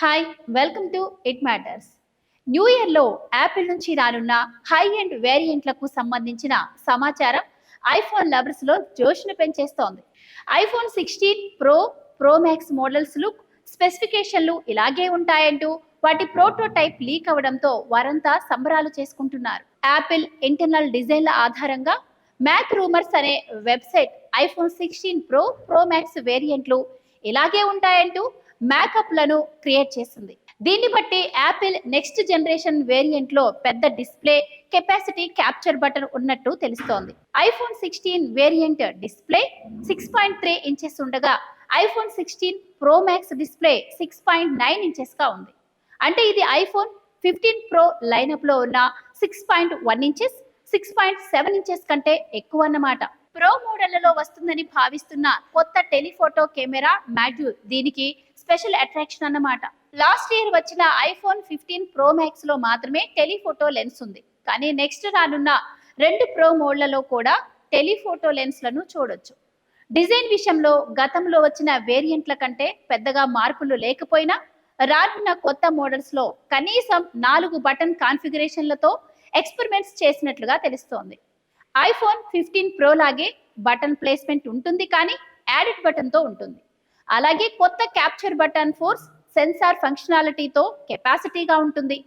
Hi welcome to it matters. New ఇయర్లో Apple నుంచి రానున్న హై ఎండ్ వేరియంట్లకు సంబంధించిన సమాచారం ఐఫోన్ లవర్స్లో జోష్ను పెంచేస్తోంది. IPhone 16 pro, pro max models look స్పెసిఫికేషన్లు ఇలాగే ఉంటాయంటూ వాటి ప్రోటోటైప్ లీక్ అవడంతో వారంతా సంబరాలు చేసుకుంటున్నారు. యాపిల్ ఇంటర్నల్ డిజైన్ల ఆధారంగా మ్యాక్ రూమర్స్ అనే website iPhone 16 pro, pro max వేరియంట్లు ఇలాగే ఉంటాయంటూ మ్యాకప్లను క్రియేట్ చేసింది. దీన్ని బట్టి యాపిల్ నెక్స్ట్ జనరేషన్ వేరియంట్ లో పెద్ద డిస్ప్లే కెపాసిటీ క్యాప్చర్ బటన్ ఉన్నట్టు తెలుస్తోంది. ఐఫోన్ 16 వేరియంట్ డిస్ప్లే 6.3 ఇంచెస్ ఉండగా iPhone 16 pro max display 6.9 inches గా ఉంది. అంటే ఇది ఐఫోన్ 15 ప్రో లైనప్ లో ఉన్న 6.1 ఇంచెస్ 6.7 ఇంచెస్ కంటే ఎక్కువ అన్నమాట. ప్రో మోడళ్లలో వస్తుందని భావిస్తున్న కొత్త టెలిఫోటో కెమెరా మాడ్యూల్ దీనికి స్పెషల్ అట్రాక్షన్ అన్నమాట. లాస్ట్ ఇయర్ వచ్చిన ఐఫోన్ 15 ప్రో మ్యాక్స్ లో మాత్రమే టెలిఫోటో లెన్స్ ఉంది. కానీ నెక్స్ట్ రానున్న 2 ప్రో మోడ్లలో కూడా టెలిఫోటో లెన్స్లను చూడొచ్చు. డిజైన్ విషయంలో గతంలో వచ్చిన వేరియంట్ల కంటే పెద్దగా మార్పులు లేకపోయినా రానున్న కొత్త మోడల్స్ లో కనీసం 4 బటన్ కాన్ఫిగరేషన్లతో ఎక్స్పెరిమెంట్స్ చేసినట్లుగా తెలుస్తోంది. ఐఫోన్ 15 ప్రో లాగే బటన్ ప్లేస్మెంట్ ఉంటుంది, కానీ యాడెడ్ బటన్ తో ఉంటుంది. అలాగే కొత్త క్యాప్చర్ బటన్ ఫోర్స్ సెన్సార్ ఫంక్షనాలిటీతో కెపాసిటీగా ఉంటుంది.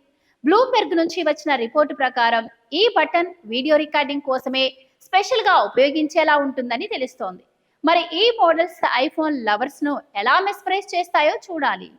బ్లూంబెర్గ్ నుంచి వచ్చిన రిపోర్టు ప్రకారం ఈ బటన్ వీడియో రికార్డింగ్ కోసమే స్పెషల్ గా ఉపయోగించేలా ఉంటుందని తెలుస్తోంది. మరి ఈ మోడల్స్ ఐఫోన్ లవర్స్ ను ఎలా మెస్పరైజ్ చేస్తాయో చూడాలి.